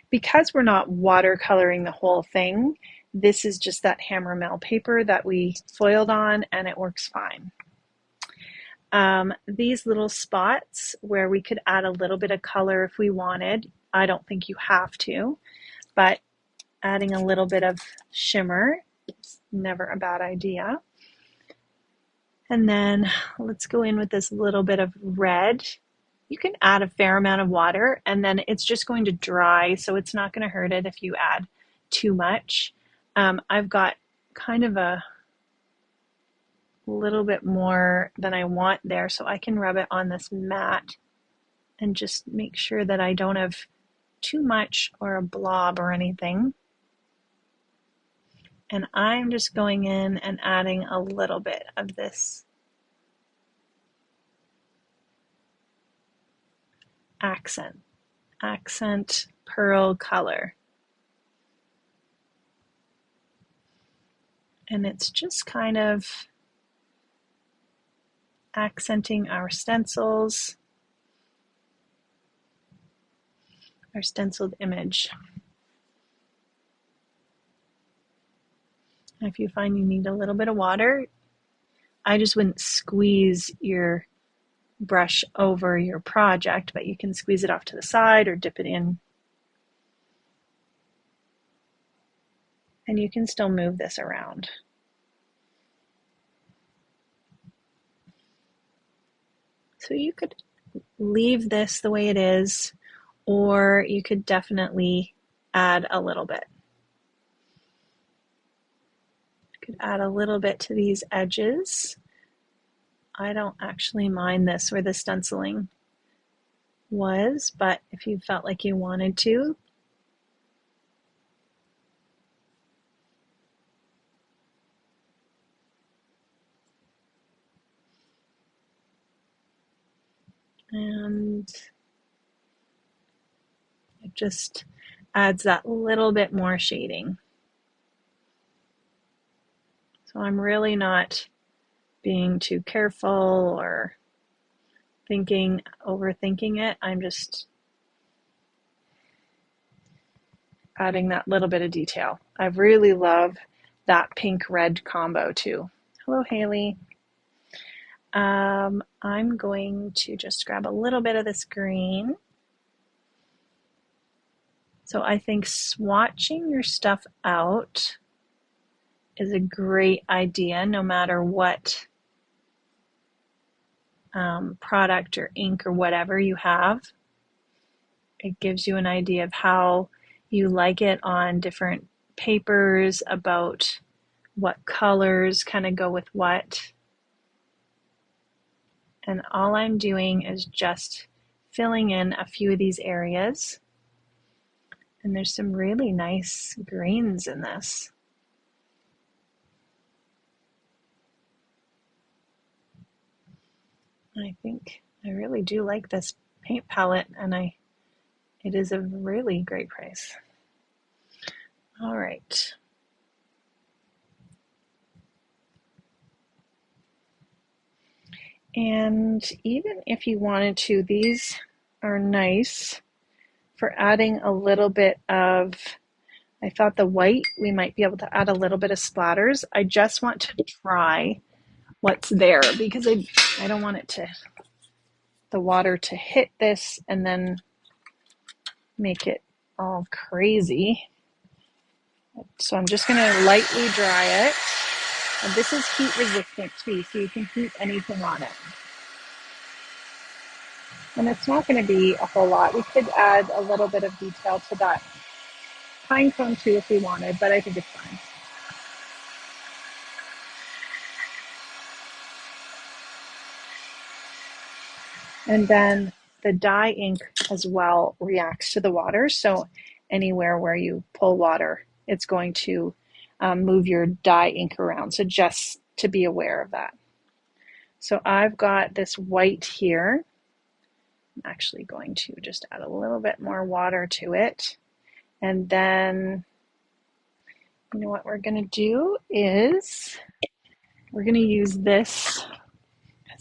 Because we're not watercoloring the whole thing, this is just that Hammermill paper that we foiled on, and it works fine. These little spots where we could add a little bit of color if we wanted, I don't think you have to, but adding a little bit of shimmer is never a bad idea. And then let's go in with this little bit of red. You can add a fair amount of water, and then it's just going to dry, so it's not going to hurt it if you add too much. I've got kind of a little bit more than I want there, so I can rub it on this mat and just make sure that I don't have too much or a blob or anything. And I'm just going in and adding a little bit of this accent pearl color. And it's just kind of accenting our stencils, our stenciled image. And if you find you need a little bit of water, I just wouldn't squeeze your brush over your project, but you can squeeze it off to the side or dip it in. And you can still move this around. So you could leave this the way it is, or you could definitely add a little bit. You could add a little bit to these edges. I don't actually mind this where the stenciling was, but if you felt like you wanted to, and it just adds that little bit more shading. So I'm really not being too careful or overthinking it. I'm just adding that little bit of detail. I really love that pink-red combo too. Hello, Haley. I'm going to just grab a little bit of this green. So I think swatching your stuff out is a great idea no matter what product or ink or whatever you have. It gives you an idea of how you like it on different papers, about what colors kind of go with what. And all I'm doing is just filling in a few of these areas. And there's some really nice greens in this. I think I really do like this paint palette, and it is a really great price. All right. And even if you wanted to, these are nice for adding a little bit of, I thought the white, we might be able to add a little bit of splatters. I just want to try what's there because I don't want the water to hit this and then make it all crazy. So I'm just going to lightly dry it. And this is heat resistant too, so you can heat anything on it. And it's not going to be a whole lot. We could add a little bit of detail to that pine cone too if we wanted, but I think it's fine. And then the dye ink as well reacts to the water. So anywhere where you pull water, it's going to move your dye ink around. So just to be aware of that. So I've got this white here. I'm actually going to just add a little bit more water to it. And then, you know what we're going to do is we're going to use this.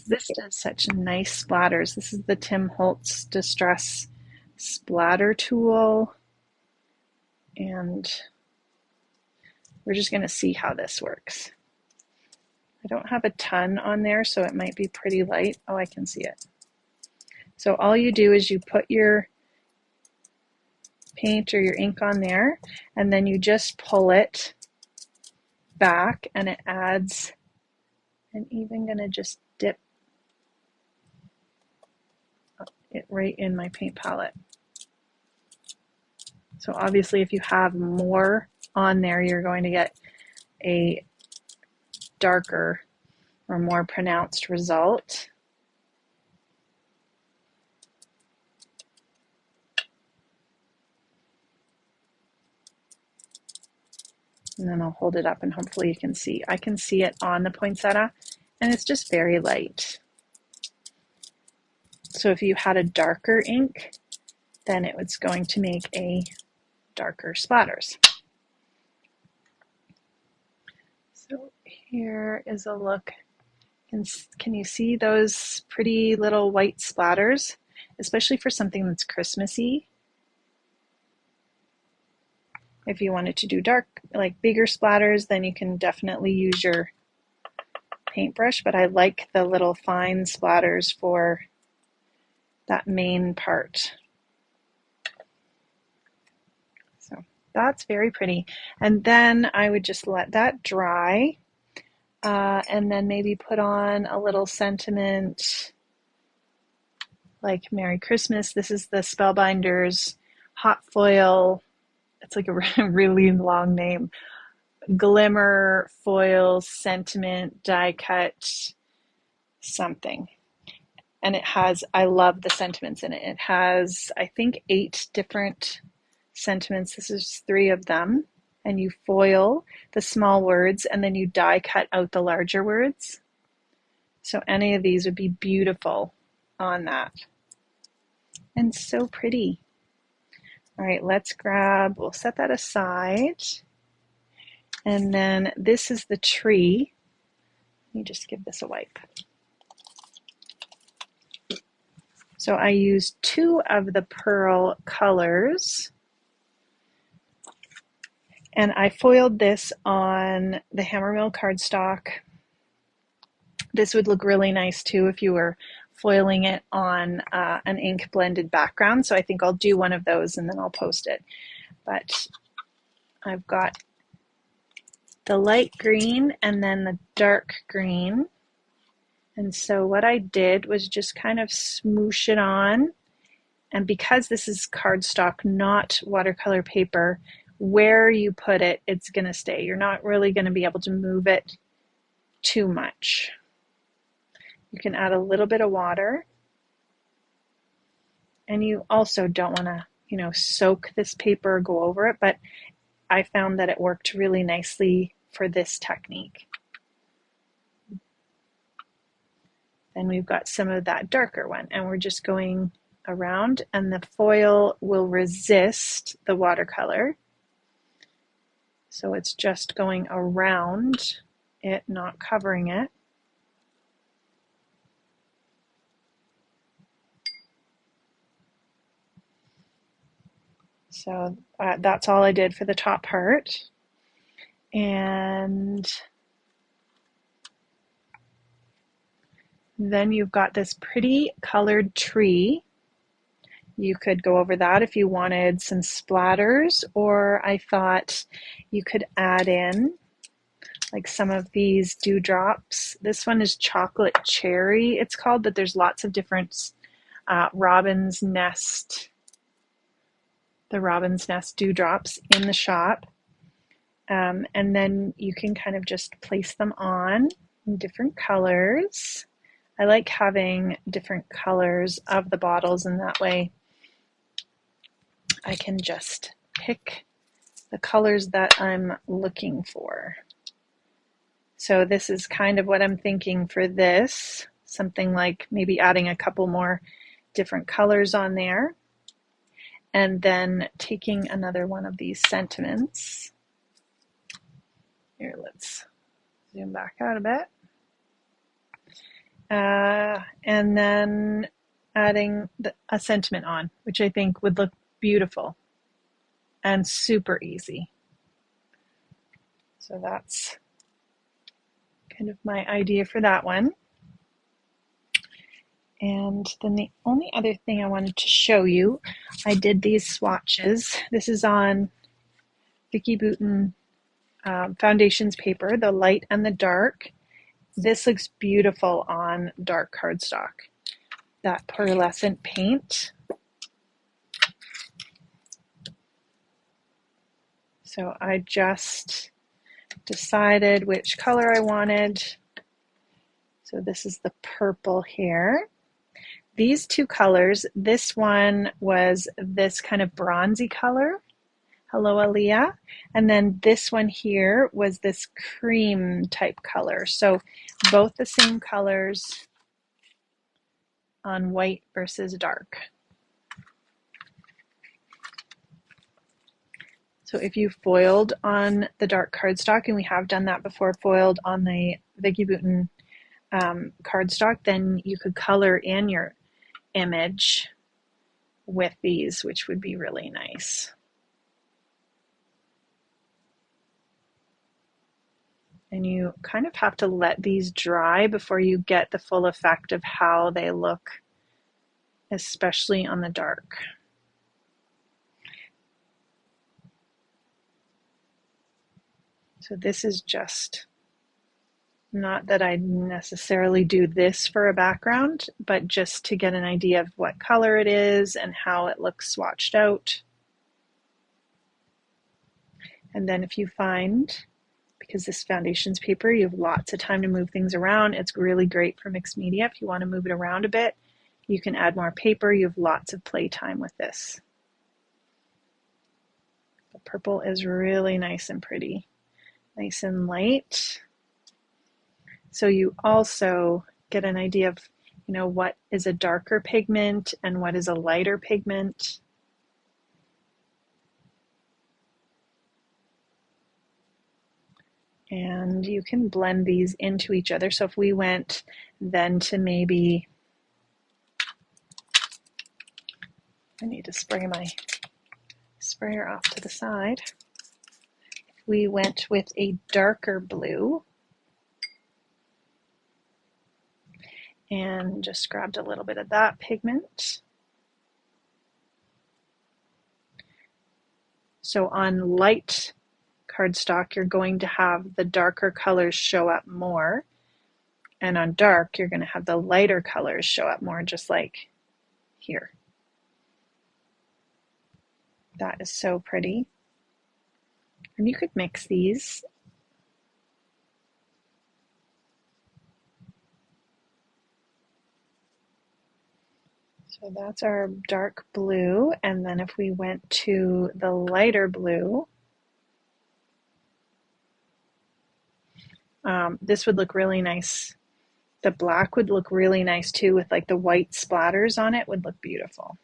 This does such nice splatters. This is the Tim Holtz Distress Splatter Tool. And we're just going to see how this works. I don't have a ton on there, so it might be pretty light. Oh, I can see it. So all you do is you put your paint or your ink on there, and then you just pull it back, and it adds. I'm even going to just dip it right in my paint palette. So obviously if you have more on there, you're going to get a darker or more pronounced result. And then I'll hold it up and hopefully you can see. I can see it on the poinsettia and it's just very light. So if you had a darker ink, then it was going to make a darker splatters. So here is a look. Can you see those pretty little white splatters, especially for something that's Christmassy? If you wanted to do dark, like bigger splatters, then you can definitely use your paintbrush, but I like the little fine splatters for that main part. So that's very pretty. And then I would just let that dry, and then maybe put on a little sentiment like Merry Christmas. This is the Spellbinders hot foil. It's like a really long name. Glimmer foil sentiment die cut something. And it has, I love the sentiments in it. It has, I think, 8 different sentiments. This is 3 of them. And you foil the small words and then you die cut out the larger words. So any of these would be beautiful on that. And so pretty. All right, let's grab, we'll set that aside. And then this is the tree. Let me just give this a wipe. So I used 2 of the pearl colors. And I foiled this on the Hammermill cardstock. This would look really nice too if you were foiling it on an ink blended background. So I think I'll do one of those and then I'll post it. But I've got the light green and then the dark green. And so what I did was just kind of smoosh it on. And because this is cardstock, not watercolor paper, where you put it, it's going to stay. You're not really going to be able to move it too much. You can add a little bit of water. And you also don't want to, soak this paper or go over it, but I found that it worked really nicely for this technique. Then we've got some of that darker one, and we're just going around, and the foil will resist the watercolor. So it's just going around it, not covering it. So that's all I did for the top part. And then you've got this pretty colored tree. You could go over that if you wanted some splatters, or I thought you could add in like some of these dewdrops. This one is chocolate cherry, it's called, but there's lots of different robin's nest dewdrops in the shop. And then you can kind of just place them on in different colors. I like having different colors of the bottles, and that way I can just pick the colors that I'm looking for. So this is kind of what I'm thinking for this, something like maybe adding a couple more different colors on there, and then taking another one of these sentiments. Here, let's zoom back out a bit. And then adding a sentiment on, which I think would look beautiful and super easy. So that's kind of my idea for that one. And then the only other thing I wanted to show you, I did these swatches. This is on Vicki Boutin Foundations paper, the light and the dark. This looks beautiful on dark cardstock. That pearlescent paint. So I just decided which color I wanted. So this is the purple here. These two colors, this one was this kind of bronzy color, hello Aaliyah, and then this one here was this cream type color. So both the same colors on white versus dark. So if you foiled on the dark cardstock, and we have done that before, foiled on the Vicki Boutin cardstock, then you could color in your image with these, which would be really nice. And you kind of have to let these dry before you get the full effect of how they look, especially on the dark. So this is just, not that I necessarily do this for a background, but just to get an idea of what color it is and how it looks swatched out. And then if you find, because this foundation's paper, you have lots of time to move things around. It's really great for mixed media. If you want to move it around a bit, you can add more paper. You have lots of play time with this. The purple is really nice and pretty, nice and light. So you also get an idea of, you know, what is a darker pigment and what is a lighter pigment. And you can blend these into each other. So if we went then to maybe, I need to spray my sprayer off to the side. If we went with a darker blue and just grabbed a little bit of that pigment. So on light cardstock, you're going to have the darker colors show up more. And on dark, you're going to have the lighter colors show up more, just like here. That is so pretty. And you could mix these. So that's our dark blue. And then if we went to the lighter blue, this would look really nice. The black would look really nice too, with like the white splatters on it, would look beautiful.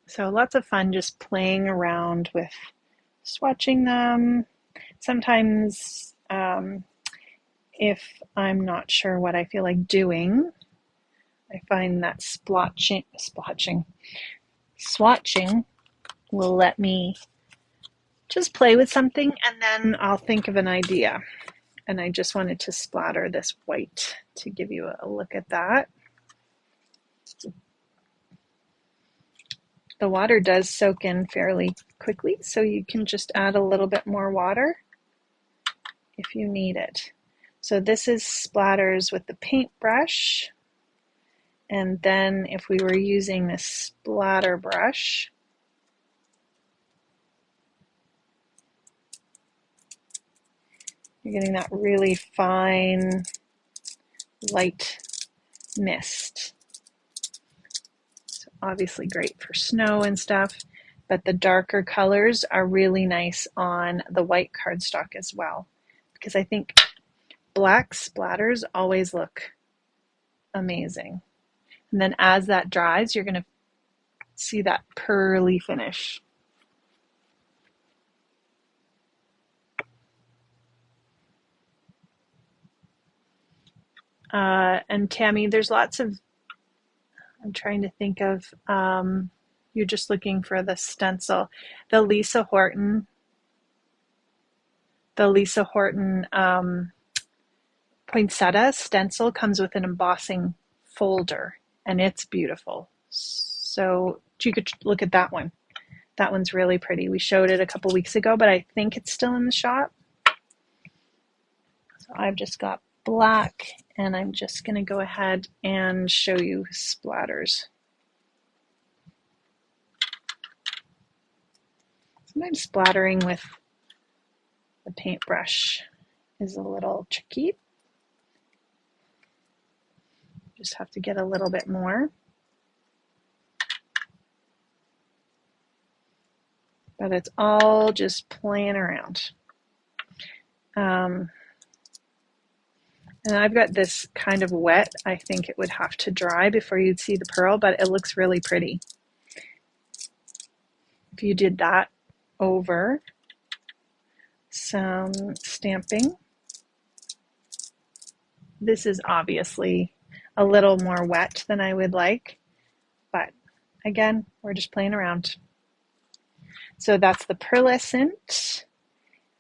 So lots of fun just playing around with swatching them. Sometimes if I'm not sure what I feel like doing, I find that swatching will let me just play with something, and then I'll think of an idea. And I just wanted to splatter this white to give you a look at that. The water does soak in fairly quickly, so you can just add a little bit more water if you need it. So this is splatters with the paintbrush. And then if we were using this splatter brush, you're getting that really fine, light mist. So obviously great for snow and stuff, but the darker colors are really nice on the white cardstock as well, because I think black splatters always look amazing. And then as that dries, you're going to see that pearly finish. And Tammy, there's lots of, I'm trying to think of, you're just looking for the stencil. The Lisa Horton poinsettia stencil comes with an embossing folder, and it's beautiful. So you could look at that one. That one's really pretty. We showed it a couple weeks ago, but I think it's still in the shop. So I've just got black And I'm just going to go ahead and show you splatters. Sometimes splattering with the paintbrush is a little tricky. Just have to get a little bit more. But it's all just playing around. And I've got this kind of wet. I think it would have to dry before you'd see the pearl, but it looks really pretty. If you did that over some stamping, this is obviously a little more wet than I would like, but again, we're just playing around. So that's the pearlescent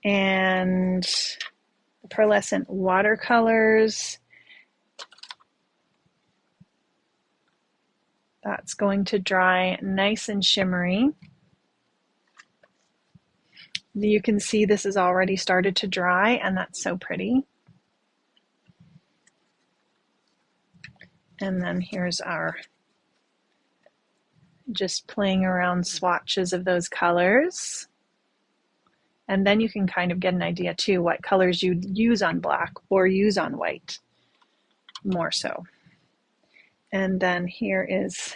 and the pearlescent watercolors. That's going to dry nice and shimmery. You can see this has already started to dry, and that's so pretty. And then here's our just playing around swatches of those colors. And then you can kind of get an idea too what colors you'd use on black or use on white more so. And then here is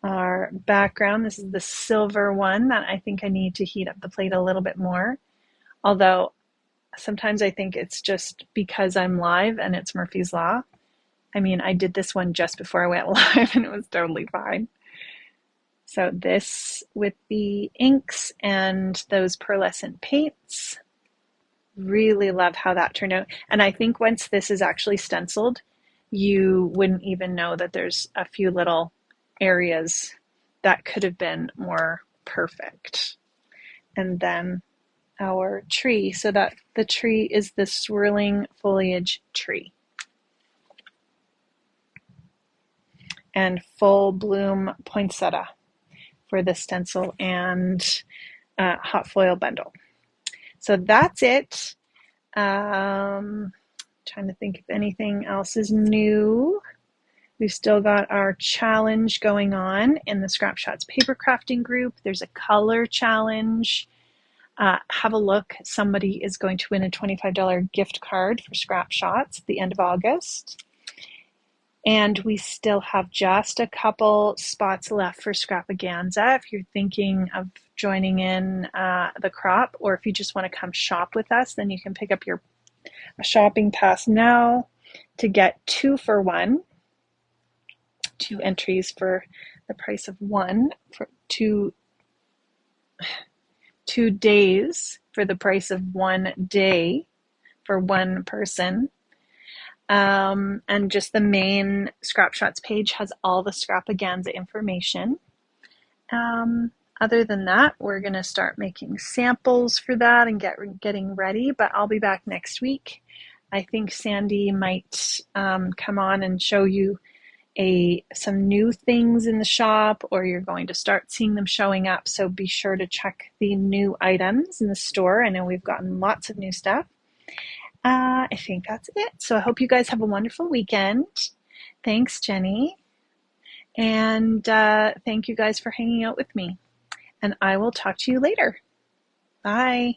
our background. This is the silver one that I think I need to heat up the plate a little bit more. Although sometimes I think it's just because I'm live and it's Murphy's Law. I mean, I did this one just before I went live and it was totally fine. So this with the inks and those pearlescent paints, really love how that turned out. And I think once this is actually stenciled, you wouldn't even know that there's a few little areas that could have been more perfect. And then our tree, so that the tree is the swirling foliage tree. And full bloom poinsettia for the stencil and hot foil bundle. So that's it. Trying to think if anything else is new. We've still got our challenge going on in the Scrap Shotz paper crafting group. There's a color challenge. Have a look. Somebody is going to win a $25 gift card for Scrap Shotz at the end of August. And we still have just a couple spots left for Scrapaganza. If you're thinking of joining in the crop, or if you just want to come shop with us, then you can pick up your shopping pass now to get 2 for 1. 2 entries for the price of 1 for 2 days for the price of 1 day for 1 person. And just the main Scrap Shotz page has all the Scrapaganza information. Other than that, we're going to start making samples for that and getting ready, but I'll be back next week. I think Sandy might come on and show you some new things in the shop, or you're going to start seeing them showing up, so be sure to check the new items in the store. I know we've gotten lots of new stuff. I think that's it. So I hope you guys have a wonderful weekend. Thanks, Jenny. And thank you guys for hanging out with me. And I will talk to you later. Bye.